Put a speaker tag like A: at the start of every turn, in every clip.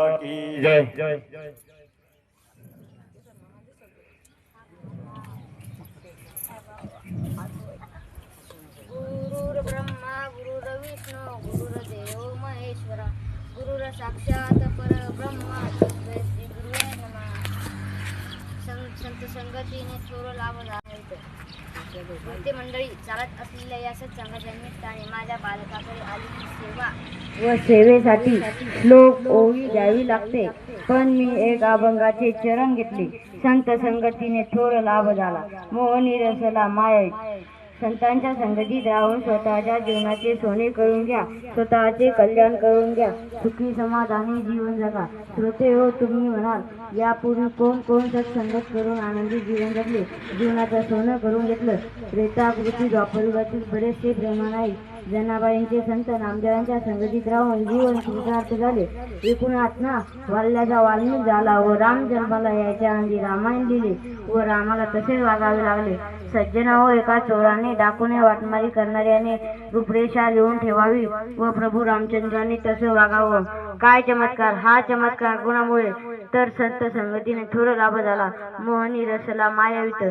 A: की जय।
B: गुरुर् ब्रह्मा गुरुर्विष्णू गुरुर्देव महेश्वरा गुरुर साक्षात परब्रह्मा तस्मै श्री गुरुवे नमः। संत संगतीने थोर लाभ झाला। भक्ती मंडळी, चालत असलेल्या या सत्संगाच्या निमित्ताने माझ्या बालकाकडे आलेली सेवा व सेवेसाठी श्लोक ओवी द्यावी लागते, पण मी एक अभंगाचे चरण घेतले। संत संगतीने थोर लाभ झाला, मोहनी रसला माया। संतांच्या संगतीत राहून स्वतःच्या जीवनाचे सोने करून घ्या, स्वतःचे कल्याण करून घ्या, सुखी समाधानी जीवन जगा। श्रोते हो, तुम्ही म्हणाल, यापूर्वी कोण कोण सत्संगत करून आनंदी जीवन जगले, जीवनाचं सोनं करून घेतलं। त्रेताकृती द्वापरयुगातील बरेचसे ब्रह्मनाई जनाबाईंचे संत नामदेवांच्या संगतीत राहून जीवन कृतार्थ झाले। एकूणात ना, वाल्याचा वाल्मिक झाला व राम जन्माला यायच्या आधी रामायण लिहिले व रामाला तसेच वागावे लागले। सज्जना हो, एका चोराने डाकूने वाटमारी करणाऱ्याने रूपरेषा लिहून ठेवावी व प्रभू रामचंद्राने तसे वागावं। काय चमत्कार! हा चमत्कार गुणामुळे तर संत संगतीने थोर लाभ झाला, मोहनी रसला मायावित।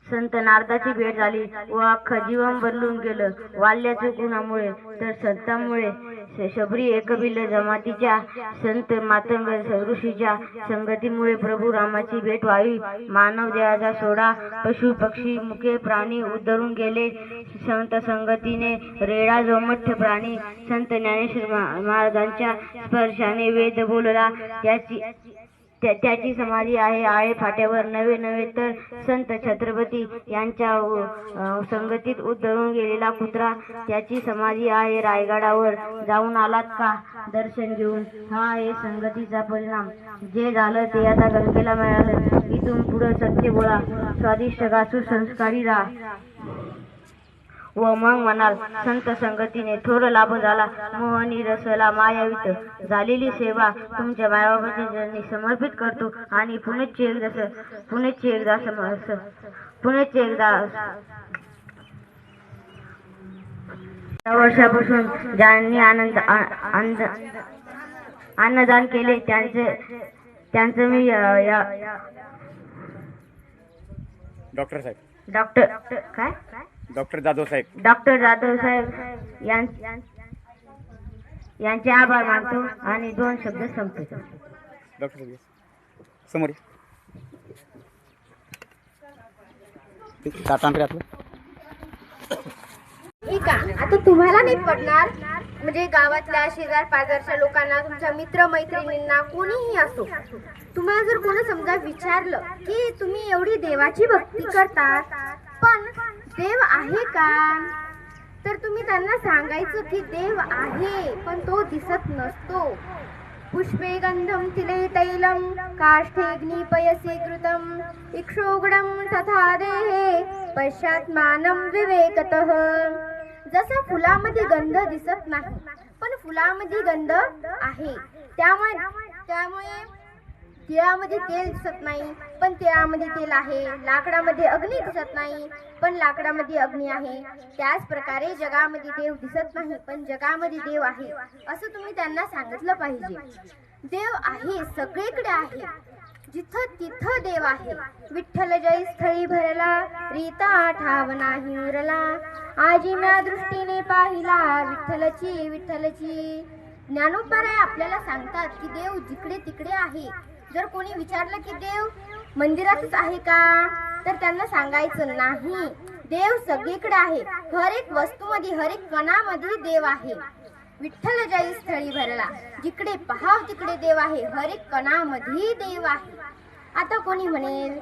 B: संत नारदाची भेट झाली व अख्खं जीवन बदलून गेलं। वाल्याच्या गुणामुळे तर संतांमुळे शबरी एकबिल्ल जमातीच्या संत मातंग ऋषीच्या संगतीमुळे प्रभू रामाची भेट व्हावी। मानव देहाचा सोडा पशु पक्षी मुके प्राणी उद्धरून गेले। संत संगतीने रेडा जोमठ्ठ प्राणी संत ज्ञानेश्वर महाराजांच्या स्पर्शाने वेद बोलला। त्याची समाधी आहे आळे फाट्यावर। नव्हे तर संत छत्रपती यांच्या संगतीत उद्धरून गेलेला कुत्रा, त्याची समाधी आहे रायगडावर। जाऊन आलात का दर्शन घेऊन? हा आहे संगतीचा परिणाम। जे झालं ते आता गंगेला मिळालं। इथून पुढे सत्य बोला, स्वादिष्ट घासू, संस्कारी राहा व मग म्हणाल, संत संगतीने थोर लाभ झाला, मोहनी रसला मायावित। झालेली सेवा तुमच्या मायबापाच्या चरणी समर्पित करतो आणि पुनश्च एकदा वर्षापासून ज्यांनी अन्नदान केले त्यांचं मी
A: डॉक्टर जाधव साहेब
B: यांचे आभार मानतो आणि दोन शब्द संपतो।
A: डॉक्टर समोर
B: ठीक आहे, आता तुम्हाला नाही पडणार, म्हणजे गावातल्या शेजार पाजारच्या लोकांना, तुमच्या मित्र मैत्रिणींना, कोणीही असो, तुम्हाला जर कोणी समजा विचारलं की तुम्ही एवढी देवाची भक्ती करतात, पण देव आहे का? तर तुम्ही त्यांना सांगायचं की देव आहे, पण तो दिसत नसतो। पुष्पे गंधम तिले तैलम काष्ठेग्नि पयसे कृतम इक्षोगणम तथा देहे पश्चात्मानं विवेकतः। जसा फुलामध्ये गंध दिसत नाही, पण फुलामध्ये गंध आहे। त्यामुळे तिळामध्ये तेल दिसत नाही, पण तिळामध्ये तेल आहे। लाकडामध्ये अग्नी दिसत नाही, पण लाकडामध्ये अग्नी आहे। त्याच प्रकारे जगामध्ये देव दिसत नाही, पण जगामध्ये देव आहे, असं तुम्ही त्यांना सांगितलं पाहिजे। देव आहे, सगळीकडे आहे, जिथं तिथं देव आहे। विठ्ठल जय स्थळी भरला, रीता ठाव नाही उरला, आजी म्या दृष्टीने पाहिला, विठ्ठलची। ज्ञानोबराय आपल्याला सांगतात की देव जिकडे तिकडे आहे। जर कोणी विचारलं की देव मंदिरातच आहे का, तर त्यांना सांगायचं नाही, देव सगळीकडे आहे। हर एक वस्तूमध्ये, हर एक कणामध्ये देव आहे। विठ्ठल जय स्थळी भरला, जिकडे पहाव तिकडे देव आहे, हर एक कणामध्ये देव आहे। आता कोणी म्हणेल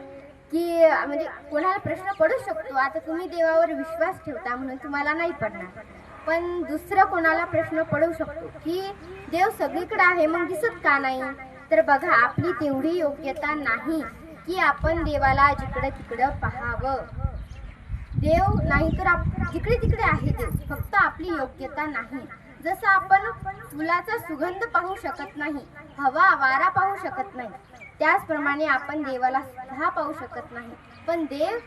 B: की, म्हणजे कोणाला प्रश्न पडू शकतो, आता तुम्ही देवावर विश्वास ठेवता म्हणून तुम्हाला नाही पडणार, पण दुसरं कोणाला प्रश्न पडू शकतो की देव सगळीकडे आहे, मग दिसत का नाही? तर बघा, आपली तेवढी योग्यता नाही की आपण देवाला जिकडे तिकडं पाहावं। देव नाही तर जिकडे तिकडे आहे देव, फक्त आपली योग्यता नाही। जसं आपण फुलाचा सुगंध पाहू शकत नाही, हवा वारा पाहू शकत नाही, त्याचप्रमाणे आपण देवाला सुद्धा पाहू शकत नाही, पण देव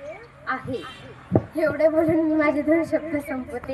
B: आहे। एवढे बोलून मी माझे दोन शब्द संपवते।